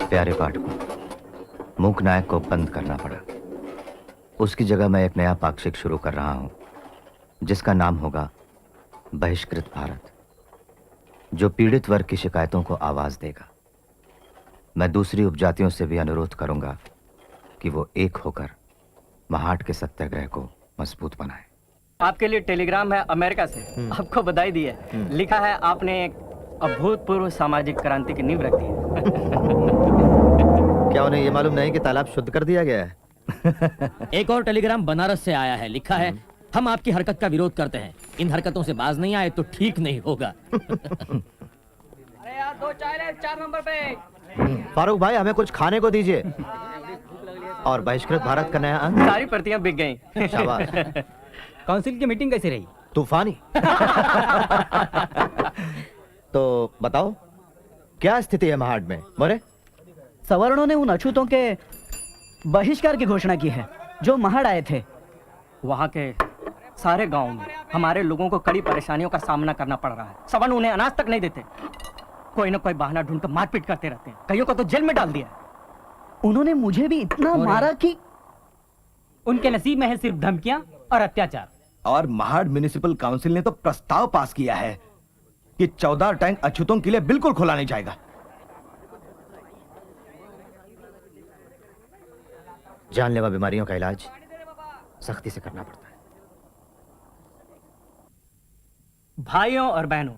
प्यारे पाठकों, मूक नायक को बंद करना पड़ा। उसकी जगह मैं एक नया पाक्षिक शुरू कर रहा हूं, जिसका नाम होगा बहिष्कृत भारत, जो पीड़ित वर्ग की शिकायतों को आवाज देगा। मैं दूसरी उपजातियों से भी अनुरोध करूंगा कि वो एक होकर महाड के सत्याग्रह को मजबूत बनाए। आपके लिए टेलीग्राम है अमेरिका से। आपको बधाई दी है। लिखा है आपने एक अभूतपूर्व सामाजिक क्रांति की नींव रखी है। क्या उन्हें यह मालूम नहीं कि तालाब शुद्ध कर दिया गया है? एक और टेलीग्राम बनारस से आया है। लिखा है, हम आपकी हरकत का विरोध करते हैं। इन हरकतों से बाज नहीं आए तो ठीक नहीं होगा। अरे यार, 2 चाय 4 नंबर पे। फारूक भाई, हमें कुछ खाने को दीजिए। और बहिष्कृत भारत का नया अंक। सारी प्रतियां बिक गईं। शाबाश। काउंसिल की मीटिंग कैसी रही? तूफानी। तो बताओ, क्या स्थिति है महाड में? मोरे, सवर्णों ने उन अछूतों के बहिष्कार की घोषणा की है जो महाड आए थे। वहाँ के सारे गांव में हमारे लोगों को कड़ी परेशानियों का सामना करना पड़ रहा है। सवर्ण उन्हें अनाज तक नहीं देते। कोई ना कोई बहाना ढूंढकर मारपीट करते रहते हैं। कईयों को तो जेल में डाल दिया। उन्होंने मुझे भी इतना मारा कि उनके नसीब में है सिर्फ धमकियां और अत्याचार। और महाड म्युनिसिपल काउंसिल ने तो प्रस्ताव पास किया है कि 14 टैंक अछूतों के लिए बिल्कुल खोला नहीं जाएगा। जानलेवा बीमारियों का इलाज सख्ती से करना पड़ता है। भाइयों और बहनों,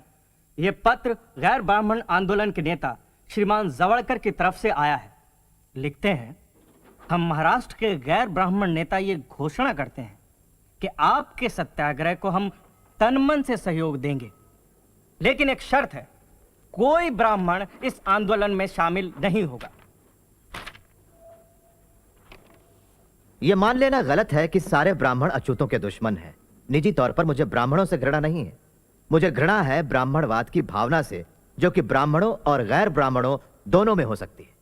यह पत्र गैर ब्राह्मण आंदोलन के नेता श्रीमान जवड़कर की तरफ से आया है। लिखते हैं, हम महाराष्ट्र के गैर ब्राह्मण नेता ये घोषणा करते हैं कि आपके सत्याग्रह को हम तन मन से सहयोग देंगे, लेकिन एक शर्त है, कोई ब्राह्मण इस आंदोलन में शामिल नहीं होगा। यह मान लेना गलत है कि सारे ब्राह्मण अछूतों के दुश्मन हैं। निजी तौर पर मुझे ब्राह्मणों से घृणा नहीं है। मुझे घृणा है ब्राह्मणवाद की भावना से, जो कि ब्राह्मणों और गैर ब्राह्मणों दोनों में हो सकती है।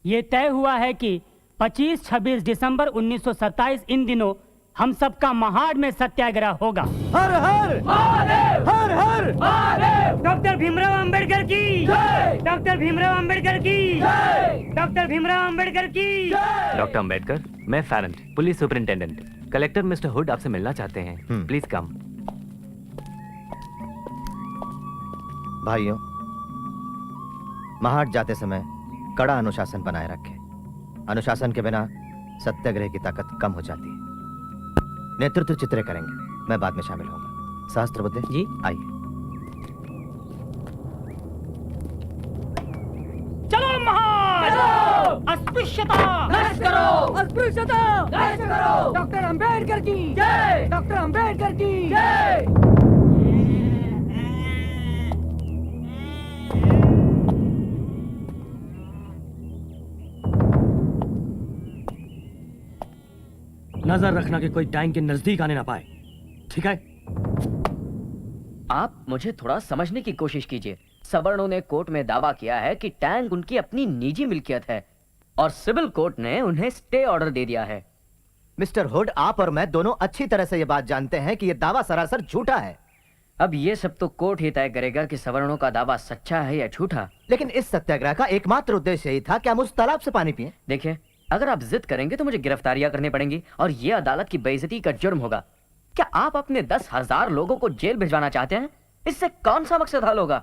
ये तय हुआ है कि 25-26 दिसंबर 1927 इन दिनों हम सबका महाड में सत्याग्रह होगा। हर हर महादेव, हर हर महादेव। डॉक्टर भीमराव अंबेडकर की जय, डॉक्टर भीमराव अंबेडकर की जय, डॉक्टर भीमराव अंबेडकर की जय। डॉक्टर अंबेडकर, मैं Farrant, police superintendent. Collector mister Hood आपसे मिलना चाहते हैं। Please come. भाइयों, महाड जाते समय कड़ा अनुशासन बनाए रखें। अनुशासन के बिना सत्याग्रह की ताकत कम हो जाती है। नेतृत्व चित्रे करेंगे, मैं बाद में शामिल होऊंगा। सहस्त्रबुद्धे जी, आइए। चलो महाड, अस्पृश्यता नष्ट करो, अस्पृश्यता नष्ट करो। डॉक्टर अंबेडकर की जय, डॉक्टर अंबेडकर की जय। नजर रखना कि कोई टैंक के नजदीक आने ना पाए, ठीक है? आप मुझे थोड़ा समझने की कोशिश कीजिए। सवर्णों ने कोर्ट में दावा किया है कि टैंक उनकी अपनी निजी मिल्कियत है और सिविल कोर्ट ने उन्हें स्टे ऑर्डर दे दिया है। मिस्टर हुड, आप और मैं दोनों अच्छी तरह से यह बात जानते हैं कि यह दावा सरासर झूठा है। अब ये सब तो कोर्ट ही तय करेगा कि सवर्णों का दावा सच्चा है या झूठा। लेकिन इस सत्याग्रह का एकमात्र उद्देश्य यही था कि हम उस तालाब से पानी पिएं। देखिए, अगर आप जिद करेंगे तो मुझे गिरफ्तारियां करनी पड़ेंगी और ये अदालत की बेइज्जती का जुर्म होगा। क्या आप अपने 10,000 लोगों को जेल भिजवाना चाहते हैं? इससे कौन सा मकसद हल होगा?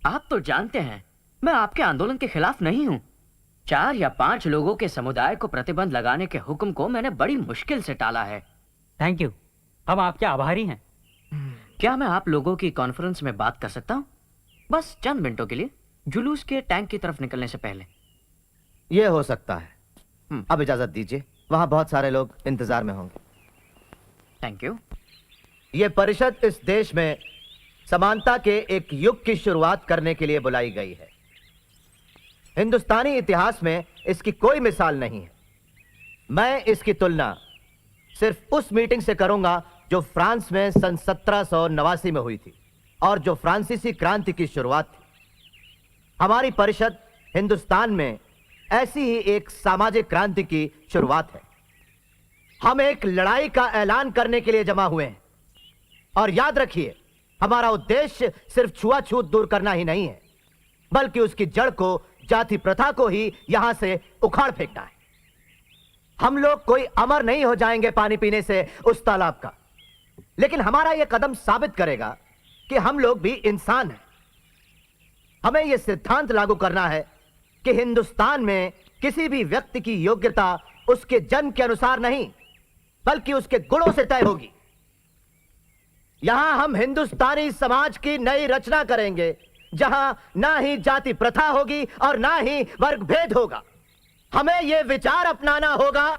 आप तो जानते हैं मैं आपके आंदोलन के खिलाफ नहीं हूं। 4 या 5 लोगों के समुदाय को प्रतिबंध लगाने के हुक्म को मैंने बड़ी मुश्किल से टाला है। थैंक यू, हम आपके आभारी हैं। क्या मैं आप लोगों की कॉन्फ्रेंस में बात कर सकता हूं? बस चंद मिनटों के लिए, जुलूस के टैंक की तरफ निकलने से पहले। यह हो सकता है। अब इजाजत दीजिए, वहां बहुत सारे लोग इंतजार में होंगे। Thank you. यह परिषद इस देश में समानता के एक युग की शुरुआत करने के लिए बुलाई गई है। हिंदुस्तानी इतिहास में इसकी कोई मिसाल नहीं है। मैं इसकी तुलना सिर्फ उस मीटिंग से करूंगा जो फ्रांस में सन 1789 में हुई थी और जो फ्रांसीसी क्रांति की शुरुआत थी। हमारी परिषद हिंदुस्तान में ऐसी ही एक सामाजिक क्रांति की शुरुआत है। हम एक लड़ाई का ऐलान करने के लिए जमा हुए हैं और याद रखिए, हमारा उद्देश्य सिर्फ छुआछूत दूर करना ही नहीं है, बल्कि उसकी जड़ को, जाति प्रथा को ही यहां से उखाड़ फेंकना है। हम लोग कोई अमर नहीं हो जाएंगे पानी पीने से उस तालाब का, लेकिन हमारा यह कदम साबित करेगा कि हम लोग भी इंसान हैं। हमें यह सिद्धांत लागू करना है कि हिंदुस्तान में किसी भी व्यक्ति की योग्यता उसके जन्म के अनुसार नहीं, बल्कि उसके गुणों से तय होगी। यहां हम हिंदुस्तानी समाज की नई रचना करेंगे, जहां ना ही जाति प्रथा होगी और ना ही वर्ग भेद होगा। हमें यह विचार अपनाना होगा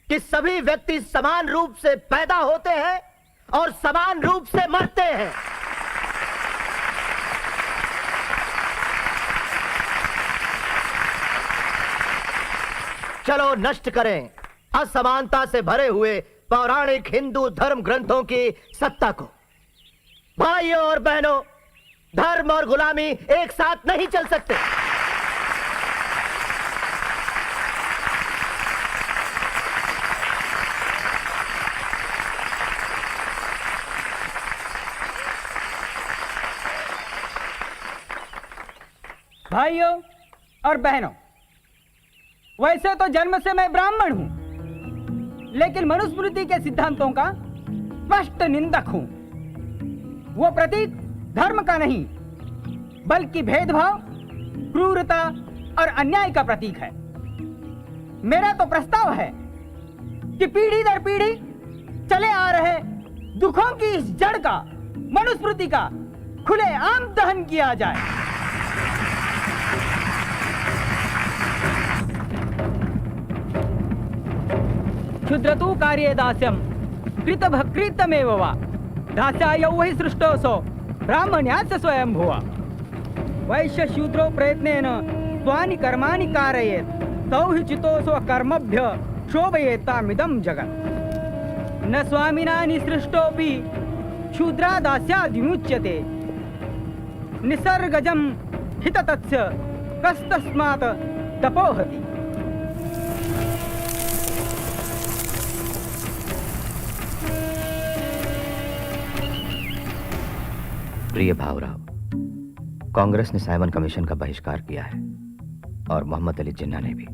कि सभी व्यक्ति समान रूप से पैदा होते हैं और समान रूप से मरते हैं। चलो नष्ट करें असमानता से भरे हुए पौराणिक हिंदू धर्म ग्रंथों की सत्ता को। भाइयों और बहनों, धर्म और गुलामी एक साथ नहीं चल सकते। भाइयों और बहनों, वैसे तो जन्म से मैं ब्राह्मण हूं, लेकिन मनुस्मृति के सिद्धांतों का स्पष्ट निंदक हूं। वो प्रतीक धर्म का नहीं, बल्कि भेदभाव, क्रूरता और अन्याय का प्रतीक है। मेरा तो प्रस्ताव है कि पीढ़ी दर पीढ़ी चले आ रहे दुखों की इस जड़ का, मनुस्मृति का खुलेआम दहन किया जाए। क्षुद्रतु कार्ये दास्यम कृतमेव वा दास्याय वै सृष्टोऽसौ ब्राह्मण्यास्य स्वयं भुवा। वैश्य शूद्रो प्रयत्नेन स्वानि कर्माणि कारयेत् तौ हि चितोऽसौ कर्मभ्य शोभयेतामिदं जगत्। न स्वामिना निसृष्टोऽपि शूद्रादास्याद् विमुच्यते। निसर्गजं हिततस्य कस्तस्मात् तपोहति। प्रिय भावराव, कांग्रेस ने साइमन कमीशन का बहिष्कार किया है और मोहम्मद अली जिन्ना ने भी,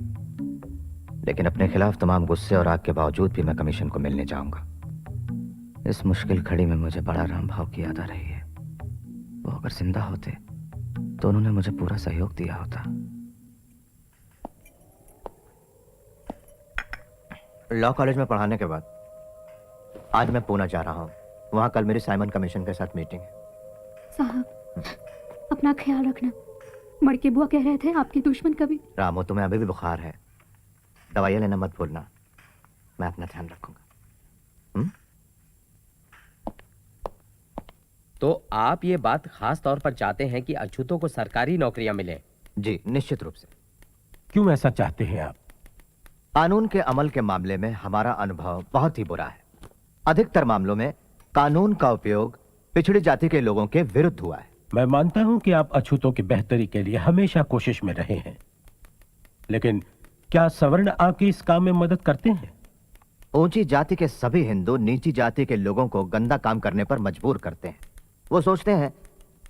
लेकिन अपने खिलाफ तमाम गुस्से और आग के बावजूद भी मैं कमीशन को मिलने जाऊंगा। इस मुश्किल घड़ी में मुझे बड़ा राम भाव की याद आ रही है। वो अगर जिंदा होते तो उन्होंने मुझे पूरा सहयोग दिया होता। लॉ कॉलेज में पढ़ाने के बाद आज मैं पूना जा रहा हूं। वहां कल मेरी साइमन कमीशन के साथ मीटिंग है। साहब, अपना ख्याल रखना। मड़के बुआ कह रहे थे आपके दुश्मन कभी। रामो, तुम्हें अभी भी बुखार है, दवाइयां लेना मत भूलना। मैं अपना ध्यान रखूंगा। तो आप ये बात खास तौर पर चाहते हैं कि अछूतों को सरकारी नौकरियां मिले? जी, निश्चित रूप से। क्यों ऐसा चाहते हैं आप? कानून के अमल के मामले में हमारा अनुभव बहुत ही बुरा है। अधिकतर मामलों में कानून का उपयोग पिछड़ी जाति के लोगों के विरुद्ध हुआ है। मैं मानता हूं कि आप अछूतों की बेहतरी के लिए हमेशा कोशिश में रहे हैं, लेकिन क्या सवर्ण आपकी इस काम में मदद करते हैं? ऊंची जाति के सभी हिंदू नीची जाति के लोगों को गंदा काम करने पर मजबूर करते हैं। वो सोचते हैं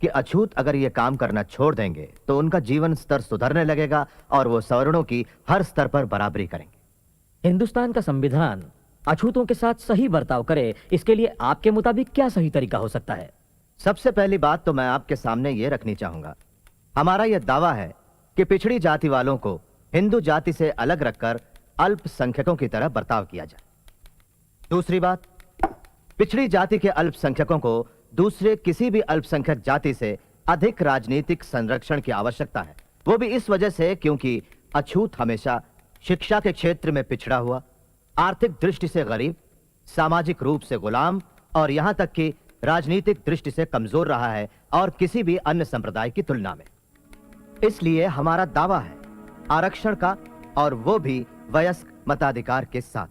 कि अछूत अगर ये काम करना छोड़ देंगे तो उनका जीवन स्तर सुधरने लगेगा और वो सवर्णों की हर स्तर पर बराबरी करेंगे। हिंदुस्तान का संविधान अछूतों के साथ सही बर्ताव करे, इसके लिए आपके मुताबिक क्या सही तरीका हो सकता है? सबसे पहली बात तो मैं आपके सामने ये रखनी चाहूंगा, हमारा यह दावा है कि पिछड़ी जाति वालों को हिंदू जाति से अलग रखकर अल्पसंख्यकों की तरह बर्ताव किया जाए। दूसरी बात, पिछड़ी जाति के अल्पसंख्यकों को दूसरे किसी भी अल्पसंख्यक जाति से अधिक राजनीतिक संरक्षण की आवश्यकता है। वो भी इस वजह से क्योंकि अछूत हमेशा शिक्षा के क्षेत्र में पिछड़ा हुआ, आर्थिक दृष्टि से गरीब, सामाजिक रूप से गुलाम और यहां तक कि राजनीतिक दृष्टि से कमजोर रहा है और किसी भी अन्य संप्रदाय की तुलना में। इसलिए हमारा दावा है आरक्षण का, और वो भी वयस्क मताधिकार के साथ।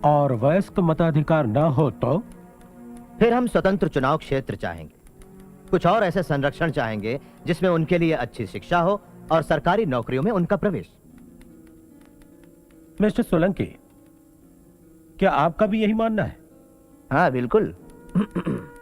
और वयस्क मताधिकार ना हो तो? फिर हम स्वतंत्र चुनाव क्षेत्र चाहेंगे, कुछ और ऐसे संरक्षण चाहेंगे जिसमें उनके लिए अच्छी शिक्षा हो और सरकारी नौकरियों में उनका प्रवेश। मिस्टर सोलंकी, क्या आपका भी यही मानना है? हाँ बिल्कुल, हैं